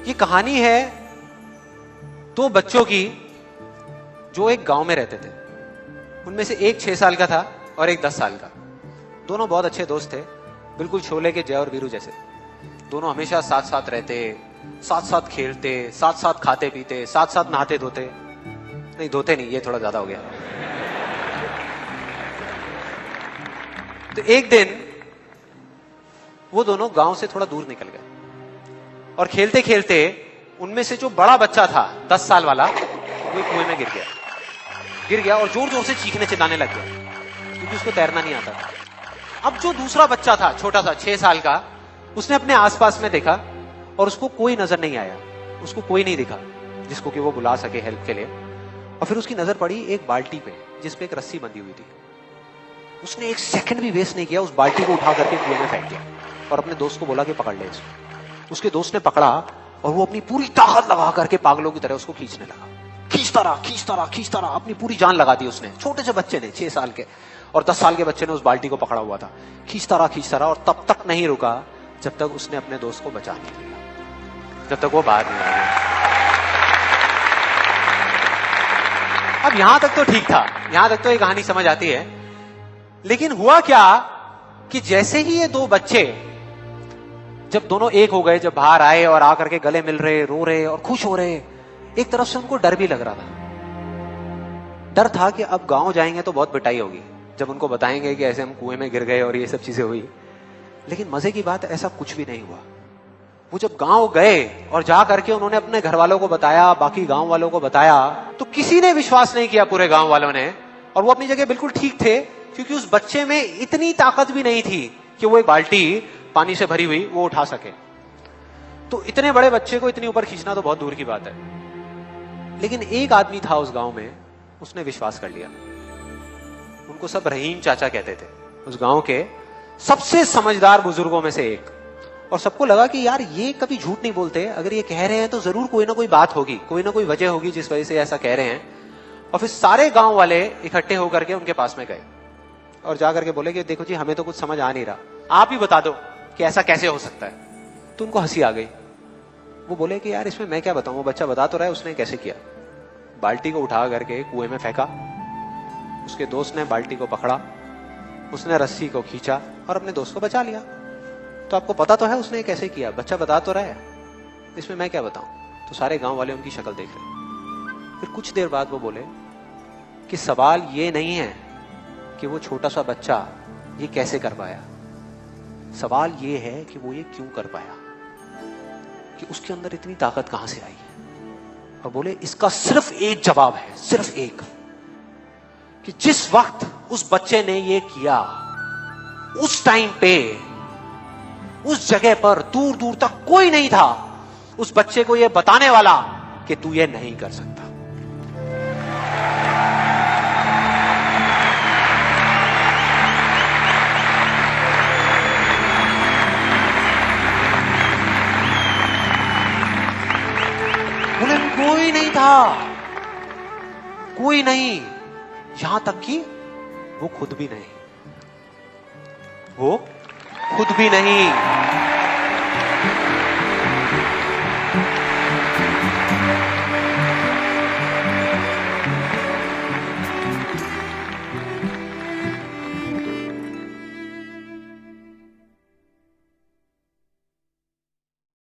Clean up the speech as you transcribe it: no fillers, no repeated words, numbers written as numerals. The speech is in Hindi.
ये कहानी है दो बच्चों की जो एक गांव में रहते थे। उनमें से एक 6 साल का था और एक 10 साल का। दोनों बहुत अच्छे दोस्त थे, बिल्कुल शोले के जय और वीरू जैसे। दोनों हमेशा साथ साथ रहते, साथ साथ खेलते, साथ साथ खाते पीते, साथ साथ नहाते धोते। नहीं धोते नहीं, ये थोड़ा ज्यादा हो गया। तो एक दिन वो दोनों गांव से थोड़ा दूर निकल गए और खेलते खेलते उनमें से जो बड़ा बच्चा था 10 साल वाला, वो कुएं में गिर गया और जोर जोर से चीखने चिल्लाने लग गया क्योंकि उसको तैरना नहीं आता था। अब जो दूसरा बच्चा था छोटा सा 6 साल का, उसने अपने आसपास में देखा और उसको कोई नजर नहीं आया, उसको कोई नहीं दिखा जिसको कि वो बुला सके हेल्प के लिए। और फिर उसकी नजर पड़ी एक बाल्टी पे जिसपे एक रस्सी बंधी हुई थी। उसने एक सेकंड भी वेस्ट नहीं किया, उस बाल्टी को उठा करके कुएं में फेंक दिया और अपने दोस्त को बोला कि पकड़ ले इसको। उसके दोस्त ने पकड़ा और वो अपनी पूरी ताकत लगा करके पागलों की तरह उसको खींचने लगा। खींचता रहा, अपनी पूरी जान लगा दी उसने। छोटे से बच्चे ने, 6 साल के और 10 साल के बच्चे ने उस बाल्टी को पकड़ा हुआ था। खींचता रहा और तब तक नहीं रुका जब तक उसने अपने दोस्त को बचा नहीं लिया, जब तक वो बाहर नहीं आया। अब यहां तक तो ठीक था, यहां तक तो ये कहानी समझ आती है। लेकिन हुआ क्या कि जैसे ही ये दो बच्चे जब दोनों एक हो गए, जब बाहर आए और आकर के गले मिल रहे, रो रहे और खुश हो रहे, एक तरफ से उनको डर भी लग रहा था। डर था कि अब गांव जाएंगे तो बहुत पिटाई होगी जब उनको बताएंगे कि ऐसे हम कुएं में गिर गए और ये सब चीजें हुई। लेकिन मजे की बात, ऐसा कुछ भी नहीं हुआ। वो जब गांव गए और जा करके उन्होंने अपने घर वालों को बताया, बाकी गांव वालों को बताया, तो किसी ने विश्वास नहीं किया, पूरे गांव वालों ने। और वो अपनी जगह बिल्कुल ठीक थे क्योंकि उस बच्चे में इतनी ताकत भी नहीं थी कि वो एक बाल्टी पानी से भरी हुई वो उठा सके। तो इतने बड़े बच्चे को इतनी ऊपर खींचना तो बहुत दूर की बात है। लेकिन एक आदमी था उस गांव में, उसने विश्वास कर लिया। उनको सब रहीम चाचा कहते थे, उस गांव के सबसे समझदार बुजुर्गों में से एक। और सबको लगा कि यार ये कभी झूठ नहीं बोलते, अगर ये कह रहे हैं तो जरूर कोई ना कोई बात होगी, कोई ना कोई वजह होगी जिस वजह से ऐसा कह रहे हैं। और फिर सारे गांव वाले इकट्ठे होकर के उनके पास में गए और जाकर के बोले कि देखो जी, हमें तो कुछ समझ आ नहीं रहा, आप ही बता दो कि ऐसा कैसे हो सकता है। तो उनको हंसी आ गई। वो बोले कि यार इसमें मैं क्या बताऊं, वो बच्चा बता तो रहा है उसने कैसे किया। बाल्टी को उठा करके कुएं में फेंका, उसके दोस्त ने बाल्टी को पकड़ा, उसने रस्सी को खींचा और अपने दोस्त को बचा लिया। तो आपको पता तो है उसने कैसे किया, बच्चा बता तो रहा है, इसमें मैं क्या बताऊं। तो सारे गांव वाले उनकी शक्ल देख रहे। फिर कुछ देर बाद वो बोले कि सवाल ये नहीं है कि वो छोटा सा बच्चा ये कैसे कर पाया, सवाल ये है कि वो ये क्यों कर पाया, कि उसके अंदर इतनी ताकत कहां से आई। और बोले इसका सिर्फ एक जवाब है, सिर्फ एक, कि जिस वक्त उस बच्चे ने ये किया, उस टाइम पे उस जगह पर दूर दूर तक कोई नहीं था उस बच्चे को ये बताने वाला कि तू ये नहीं कर सकता। बोले कोई नहीं था, कोई नहीं, यहां तक कि वो खुद भी नहीं, वो खुद भी नहीं।